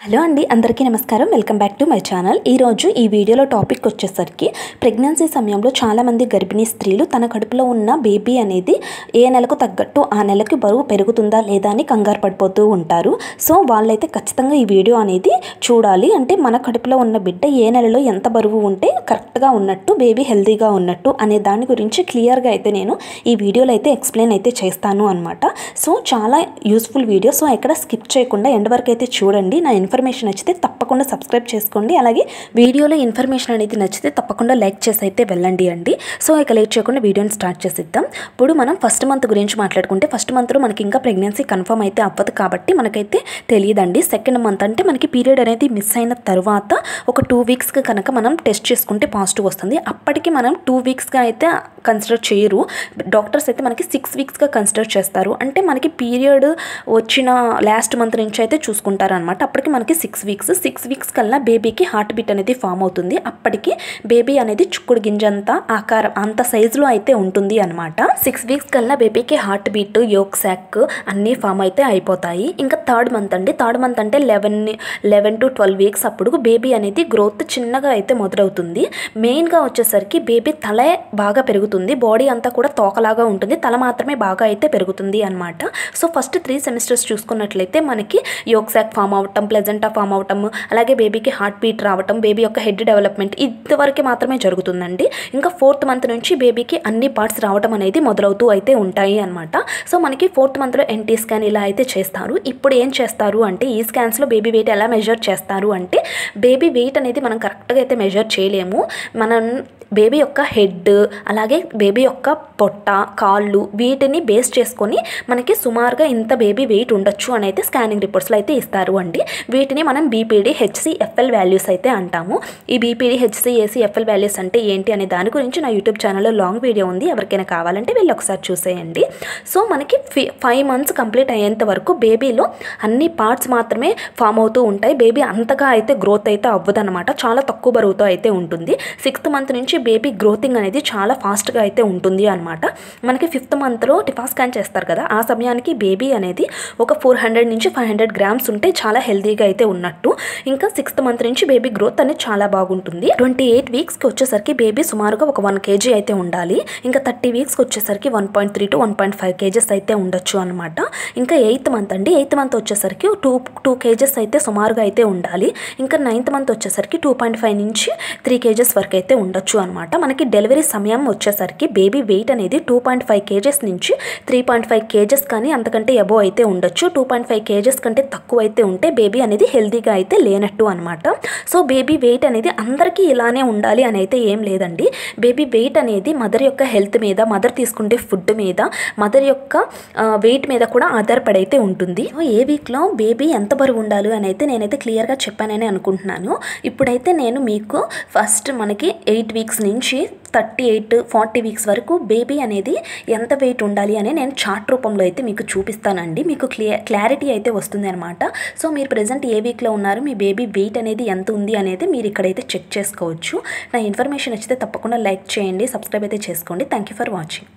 Hello అండి, అందరికీ నమస్కారం. Welcome back to my channel. ఈరోజు ఈ వీడియోలో టాపిక్ వచ్చేసరికి ప్రెగ్నెన్సీ సమయంలో చాలామంది గర్భిణీ స్త్రీలు తన కడుపులో ఉన్న బేబీ అనేది ఏ నెలకు తగ్గట్టు ఆ నెలకి బరువు పెరుగుతుందా లేదా అని కంగారు పడిపోతూ ఉంటారు. సో వాళ్ళైతే ఖచ్చితంగా ఈ వీడియో అనేది చూడాలి. అంటే మన కడుపులో ఉన్న బిడ్డ ఏ నెలలో ఎంత బరువు ఉంటే కరెక్ట్గా ఉన్నట్టు, బేబీ హెల్తీగా ఉన్నట్టు అనే దాని గురించి క్లియర్గా అయితే నేను ఈ వీడియోలో అయితే ఎక్స్ప్లెయిన్ అయితే చేస్తాను అనమాట. సో చాలా యూస్ఫుల్ వీడియో. సో ఎక్కడ స్కిప్ చేయకుండా ఎండ్ వరకు అయితే చూడండి. నా ఇన్ఫర్మేషన్ నచ్చితే తప్పకుండా సబ్స్క్రైబ్ చేసుకోండి. అలాగే వీడియోలో ఇన్ఫర్మేషన్ అనేది నచ్చితే తప్పకుండా లైక్ చేసి అయితే వెళ్ళండి అండి. సో ఇక లేట్ చేయకుండా వీడియోని స్టార్ట్ చేసిద్దాం. ఇప్పుడు మనం ఫస్ట్ మంత్ గురించి మాట్లాడుకుంటే, ఫస్ట్ మంత్లో మనకి ఇంకా ప్రెగ్నెన్సీ కన్ఫర్మ్ అయితే అవ్వదు కాబట్టి మనకైతే తెలియదండి. సెకండ్ మంత్ అంటే మనకి పీరియడ్ అనేది మిస్ అయిన తర్వాత ఒక 2 వీక్స్కి కనుక మనం టెస్ట్ చేసుకుంటే పాజిటివ్ వస్తుంది. అప్పటికి మనం 2 వీక్స్గా అయితే కన్సిడర్ చేయరు. డాక్టర్స్ అయితే మనకి 6 వీక్స్గా కన్సిడర్ చేస్తారు. అంటే మనకి పీరియడ్ వచ్చిన లాస్ట్ మంత్ నుంచి అయితే చూసుకుంటారు అనమాట. అప్పటికి మనకి 6 వీక్స్ కల్లా బేబీకి హార్ట్ బీట్ అనేది ఫామ్ అవుతుంది. అప్పటికి బేబీ అనేది చుక్కుడు గింజంత ఆకారం అంత సైజులో అయితే ఉంటుంది అనమాట. 6 వీక్స్ కల్లా బేబీకి హార్ట్ బీట్, యోక్ సాక్ అన్నీ ఫామ్ అయితే అయిపోతాయి. ఇంకా థర్డ్ మంత్ అంటే 11 to 12 వీక్స్ అప్పుడు బేబీ అనేది గ్రోత్ చిన్నగా అయితే మొదలవుతుంది. మెయిన్గా వచ్చేసరికి బేబీ తలే బాగా పెరుగుతుంది. బాడీ అంతా కూడా తోకలాగా ఉంటుంది, తల మాత్రమే బాగా అయితే పెరుగుతుంది అనమాట. సో ఫస్ట్ 3 సెమిస్టర్స్ చూసుకున్నట్లయితే మనకి యోక్ సాక్ ఫామ్ అవటం, ప్లెజెంటా ఫామ్ అవటం, అలాగే బేబీకి హార్ట్ బీట్ రావటం, బేబీ యొక్క హెడ్ డెవలప్మెంట్ ఇంతవరకు మాత్రమే జరుగుతుందండి. ఇంకా 4th మంత్ నుంచి బేబీకి అన్ని పార్ట్స్ రావడం అనేది మొదలవుతూ అయితే ఉంటాయి అనమాట. సో మనకి 4th మంత్లో ఎన్టీ స్కాన్ ఇలా అయితే చేస్తారు. ఇప్పుడు ఏం చేస్తారు అంటే, ఈ స్కాన్స్లో బేబీ వెయిట్ ఎలా మెజర్ చేస్తారు అంటే, బేబీ వెయిట్ అనేది మనం కరెక్ట్గా అయితే మెజర్ చేయలేము. మనం బేబీ యొక్క హెడ్, అలాగే బేబీ యొక్క పొట్ట, కాళ్ళు వీటిని బేస్ చేసుకొని మనకి సుమారుగా ఇంత బేబీ వెయిట్ ఉండొచ్చు అని అయితే స్కానింగ్ రిపోర్ట్స్లో అయితే ఇస్తారు అండి. వీటిని మనం బీపీడీ, హెచ్సిఎఫ్ఎల్ వాల్యూస్ అయితే అంటాము. ఈ బీపీడీ, హెచ్సిఎఫ్ఎల్ వాల్యూస్ అంటే ఏంటి అనే దాని గురించి నా యూట్యూబ్ ఛానల్లో లాంగ్ వీడియో ఉంది, ఎవరికైనా కావాలంటే వెళ్ళి ఒకసారి చూసేయండి. సో మనకి 5 మంత్స్ కంప్లీట్ అయ్యేంత వరకు బేబీలో అన్ని పార్ట్స్ మాత్రమే ఫామ్ అవుతూ ఉంటాయి. బేబీ అంతగా అయితే గ్రోత్ అయితే అవ్వదన్నమాట, చాలా తక్కువ బరువుతో అయితే ఉంటుంది. 6th మంత్ నుంచి బేబీ గ్రోతింగ్ అనేది చాలా ఫాస్ట్గా అయితే ఉంటుంది అనమాట. మనకి 5th మంత్లో టిఫా స్కాన్ చేస్తారు కదా, ఆ సమయానికి బేబీ అనేది ఒక 400 నుంచి 500 గ్రామ్స్ ఉంటే చాలా హెల్తీగా అయితే ఉన్నట్టు. ఇంకా 6th మంత్ నుంచి బేబీ గ్రోత్ అనేది చాలా బాగుంటుంది. 28 వీక్స్కి వచ్చేసరికి బేబీ సుమారుగా ఒక 1 kg అయితే ఉండాలి. ఇంకా 30 వీక్స్కి వచ్చేసరికి 1.3 to 1.5 kgs అయితే ఉండొచ్చు అనమాట. ఇంకా 8th మంత్ వచ్చేసరికి 2 kgs అయితే సుమారుగా అయితే ఉండాలి. ఇంకా 9th మంత్ వచ్చేసరికి 2.5 నుంచి 3 kgs వరకు అయితే ఉండొచ్చు అనమాట. మనకి డెలివరీ సమయం వచ్చేసరికి బేబీ వెయిట్ అనేది 2.5 kgs నుంచి 3.5 kgs కానీ అంతకంటే అబోవ్ అయితే ఉండొచ్చు. 2.5 kgs కంటే తక్కువ అయితే ఉంటే బేబీ అనేది హెల్తీగా అయితే లేనట్టు అనమాట. సో బేబీ వెయిట్ అనేది అందరికీ ఇలానే ఉండాలి అని అయితే ఏం లేదండి. బేబీ వెయిట్ అనేది మదర్ యొక్క హెల్త్ మీద, మదర్ తీసుకుంటే ఫుడ్ మీద, మదర్ యొక్క వెయిట్ మీద కూడా ఆధారపడైతే ఉంటుంది. ఏ వీక్లో బేబీ ఎంత బరువు ఉండాలి అని అయితే నేనైతే క్లియర్గా చెప్పానని అనుకుంటున్నాను. ఇప్పుడైతే నేను మీకు ఫస్ట్ మనకి 8 వీక్స్ నుంచి 38-40 వీక్స్ వరకు బేబీ అనేది ఎంత వెయిట్ ఉండాలి అని నేను చార్ట్ రూపంలో అయితే మీకు చూపిస్తానండి. మీకు క్లారిటీ అయితే వస్తుంది అనమాట. సో మీరు ప్రెజెంట్ ఏ వీక్లో ఉన్నారు, మీ బేబీ వెయిట్ అనేది ఎంత ఉంది అనేది మీరు ఇక్కడైతే చెక్ చేసుకోవచ్చు. నా ఇన్ఫర్మేషన్ నచ్చితే తప్పకుండా లైక్ చేయండి, సబ్స్క్రైబ్ అయితే చేసుకోండి. Thank you for watching.